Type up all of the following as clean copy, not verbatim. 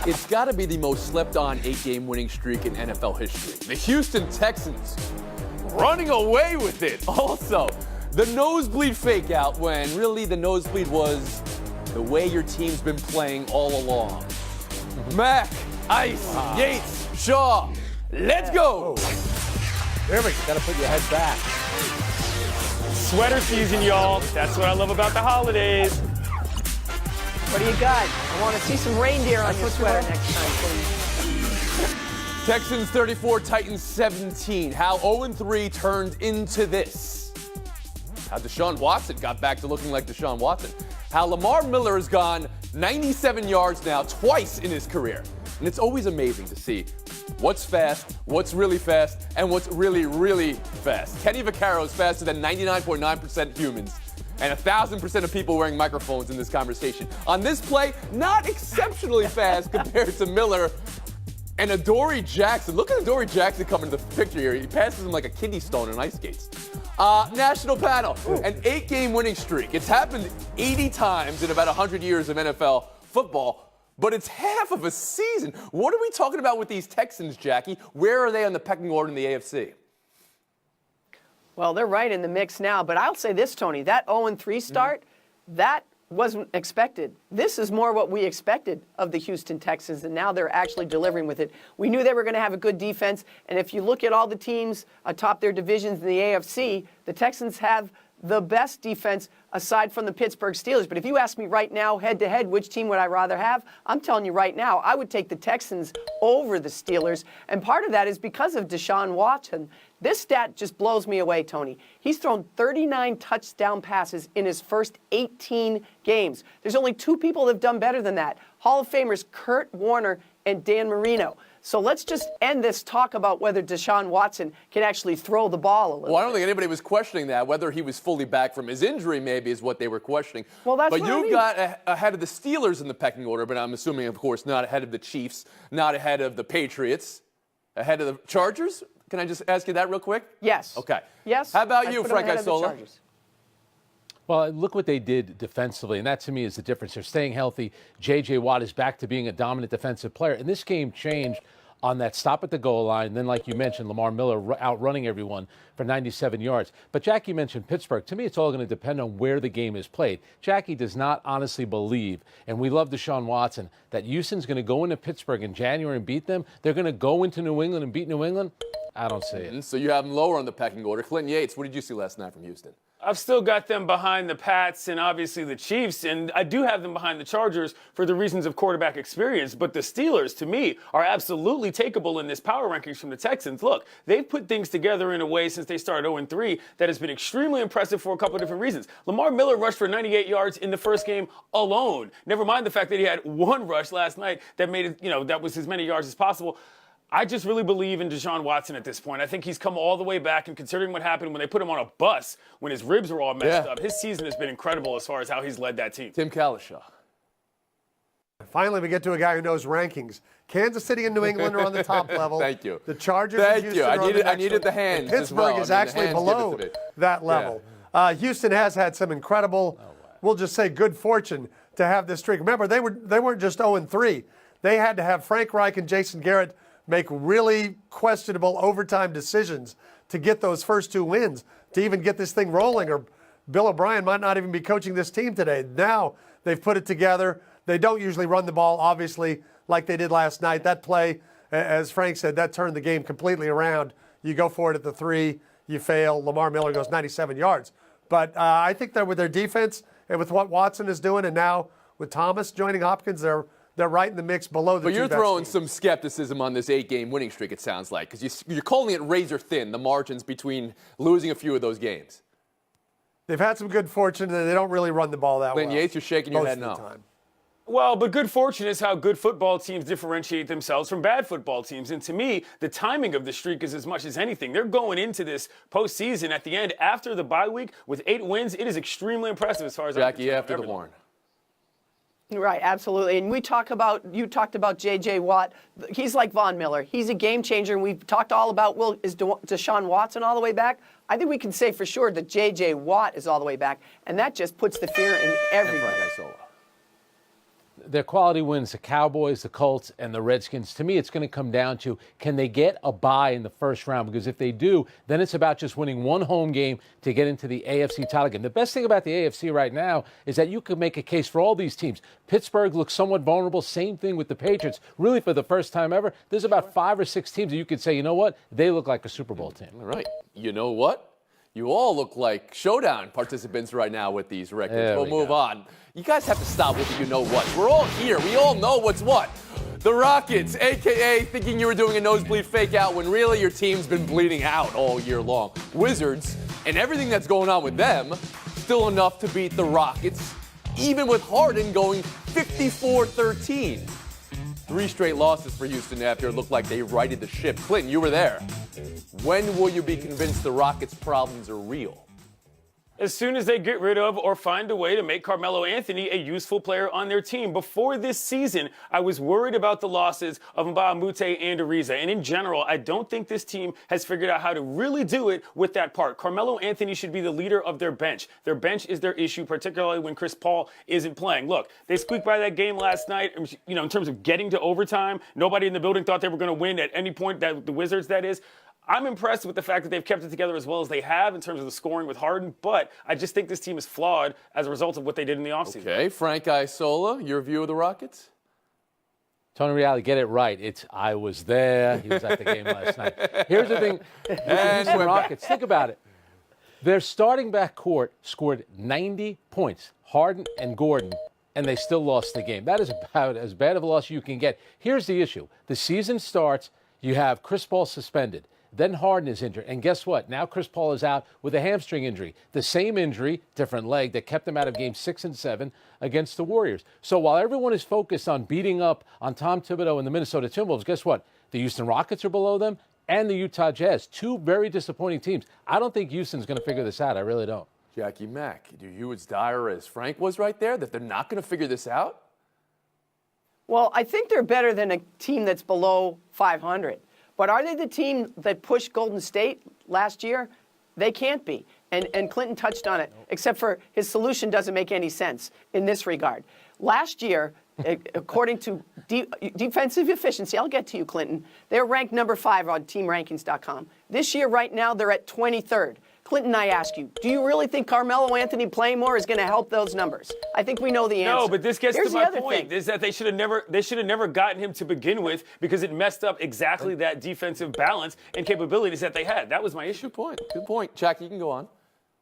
It's got to be the most slept-on 8-game winning streak in NFL history. The Houston Texans running away with it. Also, the nosebleed fake out when really the nosebleed was the way your team's been playing all along. Mac, Ice, Yates, Shaw, let's go. There we go. Got to put your head back. Sweater season, y'all. That's what I love about the holidays. What do you got? I want to see some reindeer on your sweater next time, please. Texans 34, Titans 17. How 0-3 turned into this. How Deshaun Watson got back to looking like Deshaun Watson. How Lamar Miller has gone 97 yards now twice in his career. And it's always amazing to see what's fast, what's really fast, and what's really, really fast. Kenny Vaccaro is faster than 99.9% humans. And 1,000% of people wearing microphones in this conversation. On this play, not exceptionally fast compared to Miller and Adoree Jackson. Look at Adoree Jackson coming to the picture here. He passes him like a kidney stone on ice skates. National panel, an 8-game winning streak. It's happened 80 times in about 100 years of NFL football, but it's half of a season. What are we talking about with these Texans, Jackie? Where are they on the pecking order in the AFC? Well, they're right in the mix now, but I'll say this, Tony, that 0-3 start, that wasn't expected. This is more what we expected of the Houston Texans, and now they're actually delivering with it. We knew they were going to have a good defense, and if you look at all the teams atop their divisions in the AFC, the Texans have the best defense aside from the Pittsburgh Steelers. But if you ask me right now, head-to-head, which team would I rather have? I'm telling you right now, I would take the Texans over the Steelers. And part of that is because of Deshaun Watson. This stat just blows me away, Tony. He's thrown 39 touchdown passes in his first 18 games. There's only 2 people that have done better than that. Hall of Famers Kurt Warner and Dan Marino. So let's just end this talk about whether Deshaun Watson can actually throw the ball a little Well, I don't think anybody was questioning that. Whether he was fully back from his injury maybe is what they were questioning. Well, that's but what you've I mean. got ahead of the Steelers in the pecking order, but I'm assuming, of course, not ahead of the Chiefs, not ahead of the Patriots, ahead of the Chargers. Can I just ask you that real quick? Yes. Okay. Yes. How about I'd you, put them Frank ahead of the Isola? Chargers. Well, look what they did defensively, and that to me is the difference. They're staying healthy. J.J. Watt is back to being a dominant defensive player, and this game changed on that stop at the goal line. Then, like you mentioned, Lamar Miller outrunning everyone for 97 yards. But Jackie mentioned Pittsburgh. To me, it's all going to depend on where the game is played. Jackie does not honestly believe, and we love Deshaun Watson, that Houston's going to go into Pittsburgh in January and beat them. They're going to go into New England and beat New England. I don't see it. So you have them lower on the pecking order. Clinton Yates, what did you see last night from Houston? I've still got them behind the Pats and obviously the Chiefs, and I do have them behind the Chargers for the reasons of quarterback experience. But the Steelers, to me, are absolutely takeable in this power rankings from the Texans. Look, they've put things together in a way since they started 0-3 that has been extremely impressive for a couple of different reasons. Lamar Miller rushed for 98 yards in the first game alone. Never mind the fact that he had one rush last night that made it, that was as many yards as possible. I just really believe in Deshaun Watson at this point. I think he's come all the way back, and considering what happened when they put him on a bus when his ribs were all messed up, his season has been incredible as far as how he's led that team. Tim Kalishaw. Finally, we get to a guy who knows rankings. Kansas City and New England are on the top level. Thank you. The Chargers and Houston are on the next I needed the one. hands. And as well. Pittsburgh is actually below that level. Houston has had some incredible, we'll just say good fortune to have this streak. Remember, they weren't just 0-3. They had to have Frank Reich and Jason Garrett make really questionable overtime decisions to get those first 2 wins, to even get this thing rolling, or Bill O'Brien might not even be coaching this team today. Now they've put it together. They don't usually run the ball, obviously, like they did last night. That play, as Frank said, that turned the game completely around. You go for it at the 3, you fail. Lamar Miller goes 97 yards. But I think that with their defense and with what Watson is doing, and now with Thomas joining Hopkins, they're right in the mix below the But two you're best throwing teams. some skepticism on this 8-game winning streak, it sounds like, because you're calling it razor thin, the margins between losing a few of those games. They've had some good fortune, and they don't really run the ball that well. Yates, you're shaking your most head of the no. time. Well, but good fortune is how good football teams differentiate themselves from bad football teams. And to me, the timing of the streak is as much as anything. They're going into this postseason at the end after the bye week with 8 wins. It is extremely impressive as far as Jackie, after the horn. Right, absolutely. And you talked about J.J. Watt. He's like Von Miller. He's a game changer. And we've talked all about, is Deshaun Watson all the way back? I think we can say for sure that J.J. Watt is all the way back. And that just puts the fear in everybody. their quality wins, the Cowboys, the Colts, and the Redskins. To me, it's going to come down to, can they get a bye in the first round? Because if they do, then it's about just winning one home game to get into the AFC title game. The best thing about the AFC right now is that you can make a case for all these teams. Pittsburgh looks somewhat vulnerable. Same thing with the Patriots. Really, for the first time ever, there's about 5 or 6 teams that you could say, you know what, they look like a Super Bowl team. All right. You know what? You all look like showdown participants right now with these records. We'll move on. You guys have to stop with the you know what. We're all here. We all know what's what. The Rockets, a.k.a. thinking you were doing a nosebleed fake out when really your team's been bleeding out all year long. Wizards, and everything that's going on with them, still enough to beat the Rockets, even with Harden going 54-13. 3 straight losses for Houston after it looked like they righted the ship. Clinton, you were there. When will you be convinced the Rockets' problems are real? As soon as they get rid of or find a way to make Carmelo Anthony a useful player on their team. Before this season, I was worried about the losses of Mbah Moute and Ariza. And in general, I don't think this team has figured out how to really do it with that part. Carmelo Anthony should be the leader of their bench. Their bench is their issue, particularly when Chris Paul isn't playing. Look, they squeaked by that game last night. You know, in terms of getting to overtime, nobody in the building thought they were going to win at any point, that the Wizards, that is. I'm impressed with the fact that they've kept it together as well as they have in terms of the scoring with Harden, but I just think this team is flawed as a result of what they did in the offseason. Okay, Frank Isola, your view of the Rockets? Tony Reale, get it right. It's I was there. He was at the game last night. Here's the thing. And the Rockets, think about it. Their starting backcourt scored 90 points, Harden and Gordon, and they still lost the game. That is about as bad of a loss you can get. Here's the issue. The season starts, you have Chris Paul suspended. Then Harden is injured. And guess what? Now Chris Paul is out with a hamstring injury. The same injury, different leg, that kept him out of games 6 and 7 against the Warriors. So while everyone is focused on beating up on Tom Thibodeau and the Minnesota Timberwolves, guess what? The Houston Rockets are below them and the Utah Jazz. 2 very disappointing teams. I don't think Houston's going to figure this out. I really don't. Jackie Mack, do you as dire as Frank was right there, that they're not going to figure this out? Well, I think they're better than a team that's below 500. But are they the team that pushed Golden State last year? They can't be. And Clinton touched on it, except for his solution doesn't make any sense in this regard. Last year, according to defensive efficiency, I'll get to you, Clinton, they're ranked number 5 on teamrankings.com. This year, right now, they're at 23rd. Clinton, I ask you, do you really think Carmelo Anthony playing more is going to help those numbers? I think we know the answer. No, but this gets Here's to my point, is that they should have never gotten him to begin with because it messed up exactly that defensive balance and capabilities that they had. That was my issue. Good point. Good point. Jackie, you can go on.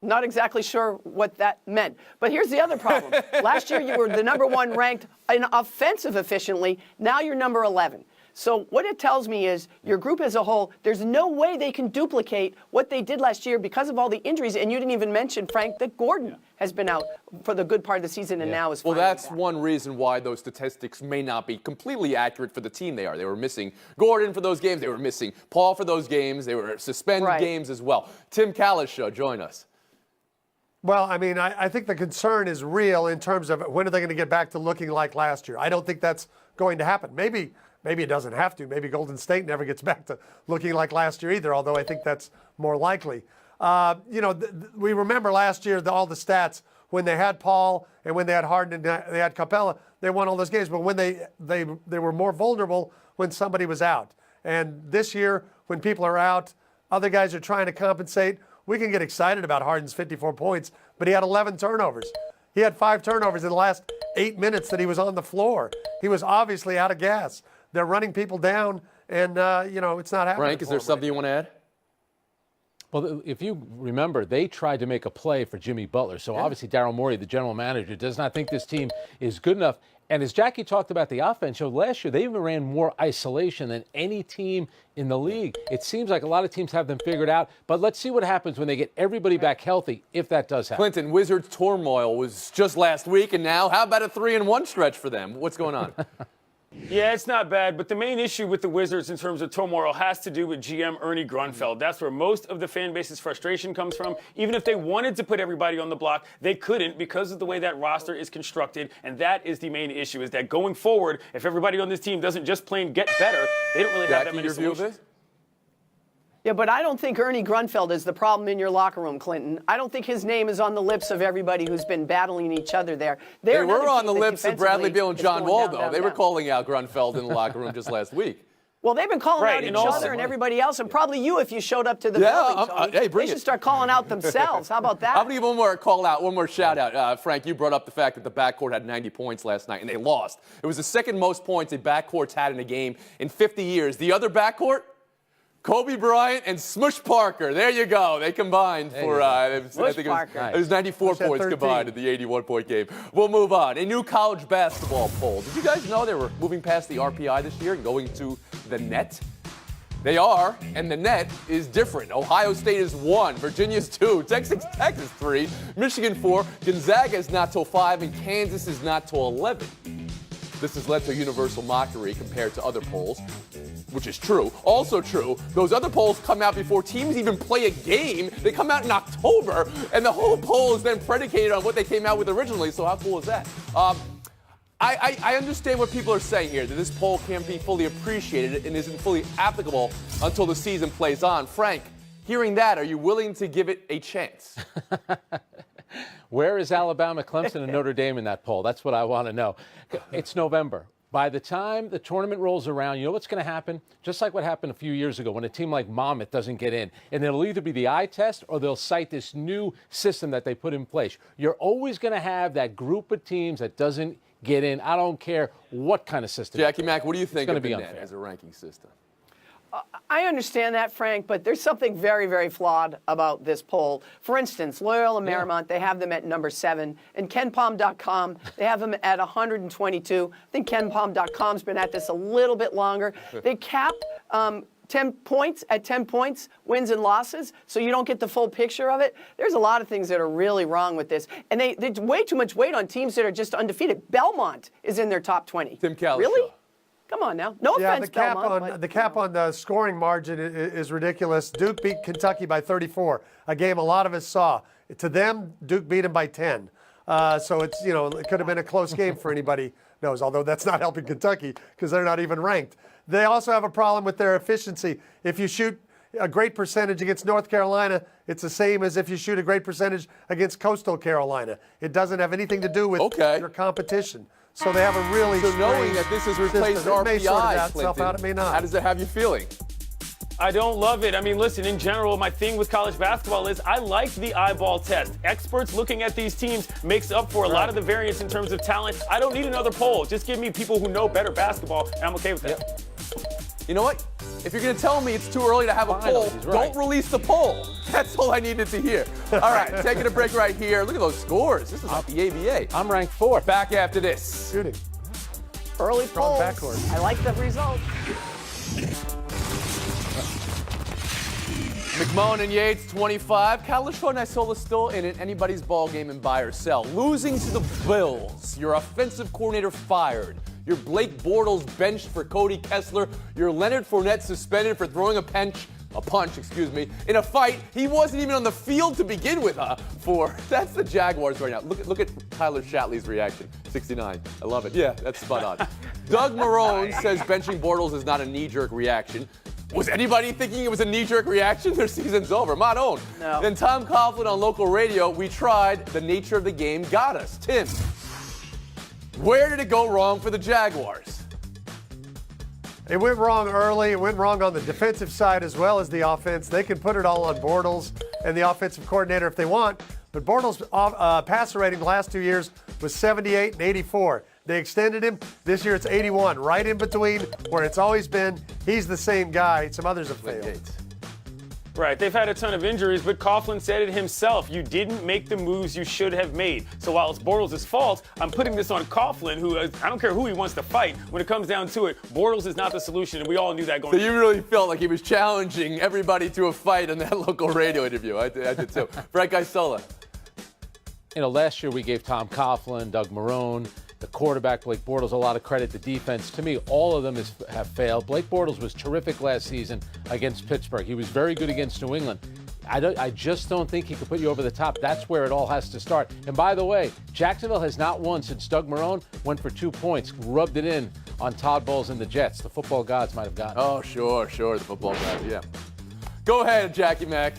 Not exactly sure what that meant. But here's the other problem. Last year, you were the number 1 ranked in offensive efficiently. Now you're number 11. So what it tells me is your group as a whole, there's no way they can duplicate what they did last year because of all the injuries. And you didn't even mention, Frank, that Gordon has been out for the good part of the season and now is Well, finally that's back. one reason why those statistics may not be completely accurate for the team they are. They were missing Gordon for those games. They were missing Paul for those games. They were suspended games as well. Tim Kalish, join us. Well, I mean, I think the concern is real in terms of when are they going to get back to looking like last year. I don't think that's going to happen. Maybe it doesn't have to. Maybe Golden State never gets back to looking like last year either, although I think that's more likely. We remember last year all the stats when they had Paul and when they had Harden and they had Capella, they won all those games. But when they were more vulnerable when somebody was out. And this year, when people are out, other guys are trying to compensate. We can get excited about Harden's 54 points, but he had 11 turnovers. He had 5 turnovers in the last 8 minutes that he was on the floor. He was obviously out of gas. They're running people down, and, it's not happening. Frank, is there something you want to add? Well, if you remember, they tried to make a play for Jimmy Butler. So obviously Daryl Morey, the general manager, does not think this team is good enough. And as Jackie talked about the offense, last year they even ran more isolation than any team in the league. It seems like a lot of teams have them figured out. But let's see what happens when they get everybody back healthy, if that does happen. Clinton, Wizards turmoil was just last week, and now how about a 3-1 stretch for them? What's going on? Yeah, it's not bad, but the main issue with the Wizards in terms of turmoil has to do with GM Ernie Grunfeld. That's where most of the fan base's frustration comes from. Even if they wanted to put everybody on the block, they couldn't because of the way that roster is constructed, and that is the main issue, is that going forward, if everybody on this team doesn't just plain get better, they don't really have that many your view of solutions. this? Yeah, but I don't think Ernie Grunfeld is the problem in your locker room, Clinton. I don't think his name is on the lips of everybody who's been battling each other there. They were on the lips of Bradley Beal and John Wall, though. They were calling out Grunfeld in the locker room just last week. Well, they've been calling out each other and everybody else, and probably you if you showed up to the building, Tony. Hey, bring they should start calling out themselves. How about that? I'm going to give one more call out, one more shout out. Frank, you brought up the fact that the backcourt had 90 points last night, and they lost. It was the second most points a backcourt's had in a game in 50 years. The other backcourt? Kobe Bryant and Smush Parker. There you go. They combined for, I think it was 94 points combined in the 81-point game. We'll move on. A new college basketball poll. Did you guys know they were moving past the RPI this year and going to the net? They are, and the net is different. Ohio State is 1, Virginia's 2, Texas 3, Michigan 4, Gonzaga is not till 5, and Kansas is not till 11. This has led to universal mockery compared to other polls, which is true. Also true, those other polls come out before teams even play a game. They come out in October, and the whole poll is then predicated on what they came out with originally, so how cool is that? I understand what people are saying here, that this poll can't be fully appreciated and isn't fully applicable until the season plays on. Frank, hearing that, are you willing to give it a chance? Where is Alabama, Clemson, and Notre Dame in that poll? That's what I want to know. It's November. By the time the tournament rolls around, you know what's going to happen? Just like what happened a few years ago when a team like Monmouth doesn't get in. And it'll either be the eye test or they'll cite this new system that they put in place. You're always going to have that group of teams that doesn't get in. I don't care what kind of system. Jackie Mack, what do you think of the net unfair as a ranking system? I understand that, Frank, but there's something very, very flawed about this poll. For instance, Loyola Marymount, they have them at number 7. And KenPom.com, they have them at 122. I think KenPom.com's been at this a little bit longer. They cap 10 points at 10 points, wins and losses, so you don't get the full picture of it. There's a lot of things that are really wrong with this. And there's way too much weight on teams that are just undefeated. Belmont is in their top 20. Tim Calishaw. Really? Come on now. No offense, Belmont. The cap on the scoring margin is ridiculous. Duke beat Kentucky by 34, a game a lot of us saw. To them, Duke beat them by 10. So it's, it could have been a close game for anybody knows, although that's not helping Kentucky because they're not even ranked. They also have a problem with their efficiency. If you shoot a great percentage against North Carolina, it's the same as if you shoot a great percentage against Coastal Carolina. It doesn't have anything to do with your competition. So they have a really knowing that this has replaced RPI, it may sort itself out, it may not. How does that have you feeling? I don't love it. I mean, listen, in general, my thing with college basketball is I like the eyeball test. Experts looking at these teams makes up for a lot of the variance in terms of talent. I don't need another poll. Just give me people who know better basketball, and I'm okay with that. Yep. You know what? If you're going to tell me it's too early to have a poll, don't release the poll. That's all I needed to hear. All right, taking a break right here. Look at those scores. This is like the ABA. I'm ranked 4th. Back after this. Shooting. Early polls. I like the result. McMullen and Yates, 25. Kalishaw and Isola still in it. Anybody's ball game in buy or sell. Losing to the Bills. Your offensive coordinator fired. Your Blake Bortles benched for Cody Kessler. Your Leonard Fournette suspended for throwing a punch, in a fight he wasn't even on the field to begin with. That's the Jaguars right now. Look at Tyler Shatley's reaction. 69. I love it. Yeah, that's spot on. Doug Marrone says benching Bortles is not a knee-jerk reaction. Was anybody thinking it was a knee-jerk reaction? Their season's over. No. Then Tom Coughlin on local radio. We tried. The nature of the game got us. Tim, where did it go wrong for the Jaguars? It went wrong early. It went wrong on the defensive side as well as the offense. They can put it all on Bortles and the offensive coordinator if they want. But Bortles' passer rating the last 2 years was 78 and 84. They extended him. This year it's 81, right in between where it's always been. He's the same guy. Some others have failed. Right, they've had a ton of injuries, but Coughlin said it himself. You didn't make the moves you should have made. So while it's Bortles' fault, I'm putting this on Coughlin, who I don't care who he wants to fight. When it comes down to it, Bortles is not the solution, and we all knew that going. So you really felt like he was challenging everybody to a fight in that local radio interview. I did too. Frank Isola. Last year we gave Tom Coughlin, Doug Marrone, the quarterback, Blake Bortles, a lot of credit. The defense, to me, all of them have failed. Blake Bortles was terrific last season against Pittsburgh. He was very good against New England. I just don't think he could put you over the top. That's where it all has to start. And by the way, Jacksonville has not won since Doug Marrone went for 2 points, rubbed it in on Todd Bowles and the Jets. The football gods might have gotten it. Oh, sure, the football gods, yeah. Go ahead, Jackie Mack.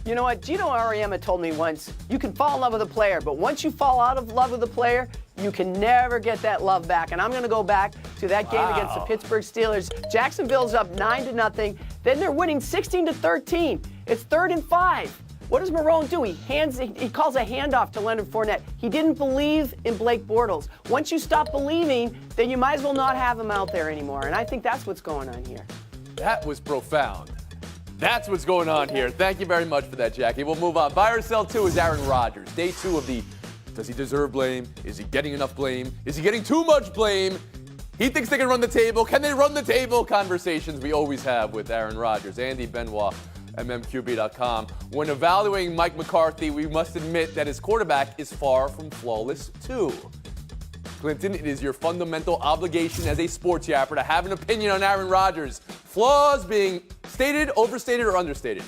You know what? Gino Auriemma told me once, you can fall in love with a player, but once you fall out of love with a player, you can never get that love back. And I'm going to go back to that game against the Pittsburgh Steelers. Jacksonville's up 9-0. Then they're winning 16-13. It's 3rd and 5. What does Marrone do? He calls a handoff to Leonard Fournette. He didn't believe in Blake Bortles. Once you stop believing, then you might as well not have him out there anymore. And I think that's what's going on here. That was profound. That's what's going on here. Thank you very much for that, Jackie. We'll move on. Buy or sell 2 is Aaron Rodgers. Day 2 of the does he deserve blame? Is he getting enough blame? Is he getting too much blame? He thinks they can run the table. Can they run the table? Conversations we always have with Aaron Rodgers. Andy Benoit, mmqb.com. When evaluating Mike McCarthy, we must admit that his quarterback is far from flawless, too. Clinton, it is your fundamental obligation as a sports yapper to have an opinion on Aaron Rodgers. Flaws being stated, overstated, or understated?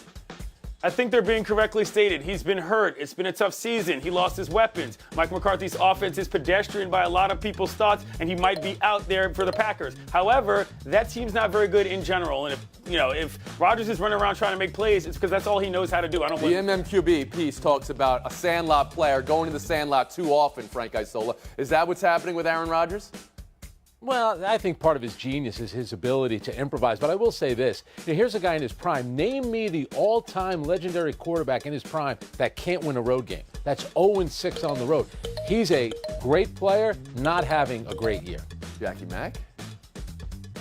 I think they're being correctly stated. He's been hurt. It's been a tough season. He lost his weapons. Mike McCarthy's offense is pedestrian by a lot of people's thoughts, and he might be out there for the Packers. However, that team's not very good in general. And if Rodgers is running around trying to make plays, it's because that's all he knows how to do. I don't blame him. The MMQB piece talks about a sandlot player going to the sandlot too often, Frank Isola. Is that what's happening with Aaron Rodgers? Well, I think part of his genius is his ability to improvise. But I will say this. Here's a guy in his prime. Name me the all-time legendary quarterback in his prime that can't win a road game. That's 0-6 on the road. He's a great player, not having a great year. Jackie Mack?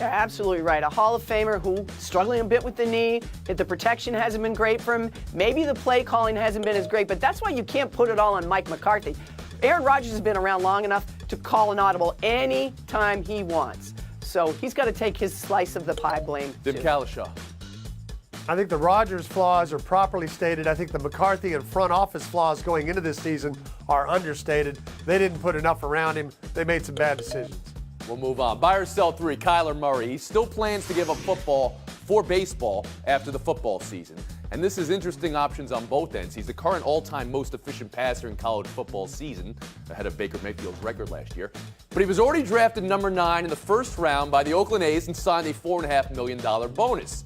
Yeah, absolutely right. A Hall of Famer who struggling a bit with the knee. If the protection hasn't been great for him, maybe the play calling hasn't been as great. But that's why you can't put it all on Mike McCarthy. Aaron Rodgers has been around long enough to call an audible any time he wants. So he's got to take his slice of the pie blame. Tim Kalishaw. I think the Rodgers flaws are properly stated. I think the McCarthy and front office flaws going into this season are understated. They didn't put enough around him. They made some bad decisions. We'll move on. Buy or sell 3, Kyler Murray. He still plans to give up football for baseball after the football season. And this is interesting options on both ends. He's the current all-time most efficient passer in college football season, ahead of Baker Mayfield's record last year. But he was already drafted number 9 in the first round by the Oakland A's and signed a $4.5 million bonus.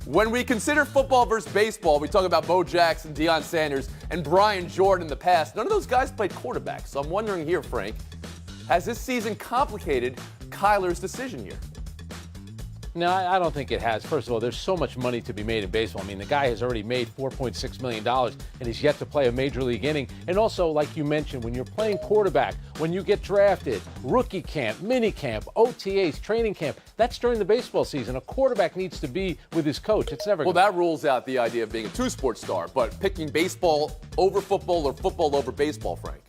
When we consider football versus baseball, we talk about Bo Jackson, Deion Sanders, and Brian Jordan in the past. None of those guys played quarterback. So I'm wondering here, Frank, has this season complicated Kyler's decision here? No, I don't think it has. First of all, there's so much money to be made in baseball. I mean, the guy has already made $4.6 million, and he's yet to play a major league inning. And also, like you mentioned, when you're playing quarterback, when you get drafted, rookie camp, mini camp, OTAs, training camp, that's during the baseball season. A quarterback needs to be with his coach. It's never Well, that rules out the idea of being a two-sport star, but picking baseball over football or football over baseball, Frank.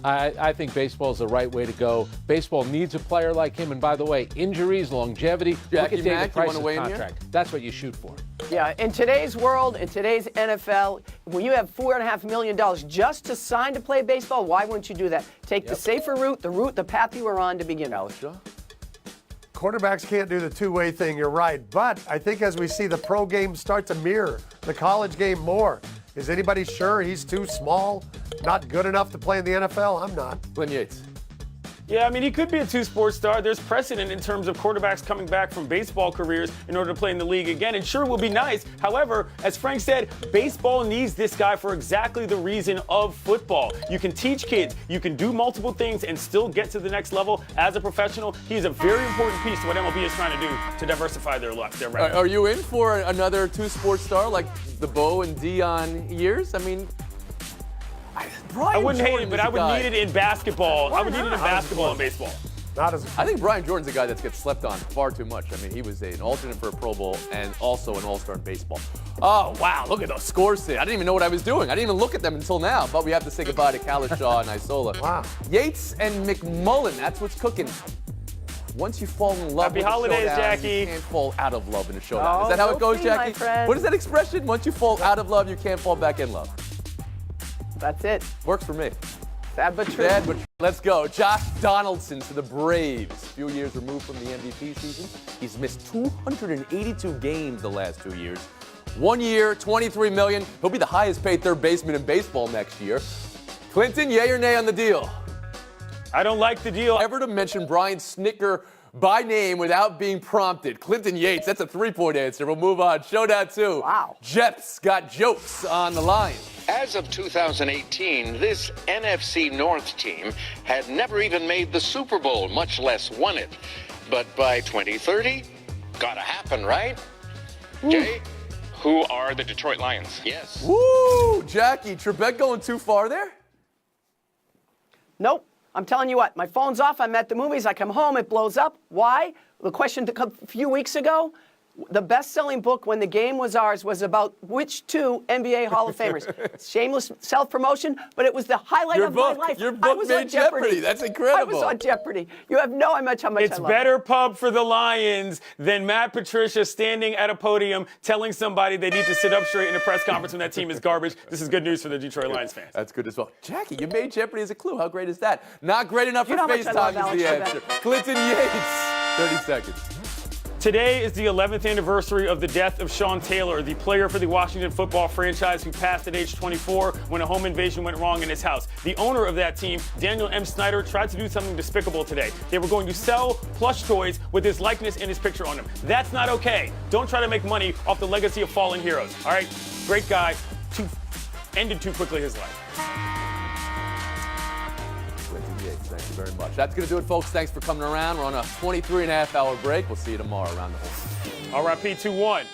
I think baseball is the right way to go. Baseball needs a player like him. And by the way, injuries, longevity, Jackie look at Mack, David you wanna Price's weigh in here? contract. That's what you shoot for. Yeah, in today's world, in today's NFL, when you have $4.5 million just to sign to play baseball, why wouldn't you do that? Take the safer route, the path you were on to begin with. Quarterbacks can't do the two-way thing, you're right. But I think as we see the pro game start to mirror the college game more, is anybody sure he's too small, not good enough to play in the NFL? I'm not. Glenn Yates. Yeah, I mean, he could be a two-sport star. There's precedent in terms of quarterbacks coming back from baseball careers in order to play in the league again. And sure, it will be nice. However, as Frank said, baseball needs this guy for exactly the reason of football. You can teach kids. You can do multiple things and still get to the next level as a professional. He's a very important piece to what MLB is trying to do to diversify their luck. Are you in for another two-sport star like the Bo and Deion years? I mean, I wouldn't hate it, but I would need it in basketball. I would need it in basketball and baseball. Not as I think Brian Jordan's a guy that gets slept on far too much. I mean, he was an alternate for a Pro Bowl and also an All-Star in baseball. Oh, wow, look at those scores today. I didn't even know what I was doing. I didn't even look at them until now, but we have to say goodbye to Kalishaw and Isola. Wow. Yates and McMullen, that's what's cooking. Once you fall in love Happy with holidays, a showdown, Jackie. you can't fall out of love in a showdown. Is that how it go goes, see, my Jackie? friend. What is that expression? Once you fall out of love, you can't fall back in love. That's it. Works for me. Sad but true. Sad, but let's go. Josh Donaldson to the Braves. A few years removed from the MVP season. He's missed 282 games the last 2 years. 1 year, $23 million. He'll be the highest paid third baseman in baseball next year. Clinton, yay or nay on the deal? I don't like the deal. Ever to mention Brian Snicker by name without being prompted. Clinton Yates, that's a 3-point answer. We'll move on. Showdown 2. Wow. Jeff's got jokes on the Lions. As of 2018, this NFC North team had never even made the Super Bowl, much less won it. But by 2030, gotta happen, right? Jay? Who are the Detroit Lions? Yes. Woo! Jackie, Trebek going too far there? Nope. I'm telling you what, my phone's off. I'm at the movies. I come home, it blows up. Why? The question a few weeks ago, the best-selling book when the game was ours was about which 2 NBA Hall of Famers. Shameless self-promotion, but it was the highlight of my life. Your I book was made on Jeopardy. That's incredible. I was on Jeopardy. You have no idea how much It's I love better pub for the Lions than Matt Patricia standing at a podium telling somebody they need to sit up straight in a press conference when that team is garbage. This is good news for the Detroit Lions fans. That's good as well. Jackie, you made Jeopardy as a clue. How great is that? Not great enough You for know how much I love FaceTime is the Alex answer. Clinton Yates, 30 seconds. Today is the 11th anniversary of the death of Sean Taylor, the player for the Washington football franchise who passed at age 24 when a home invasion went wrong in his house. The owner of that team, Daniel M. Snyder, tried to do something despicable today. They were going to sell plush toys with his likeness and his picture on them. That's not okay. Don't try to make money off the legacy of fallen heroes. All right? Great guy. Ended too quickly his life. Clinton Yates, thank you very much. That's going to do it, folks. Thanks for coming around. We're on a 23.5-hour break. We'll see you tomorrow around the horn. RIP 2-1.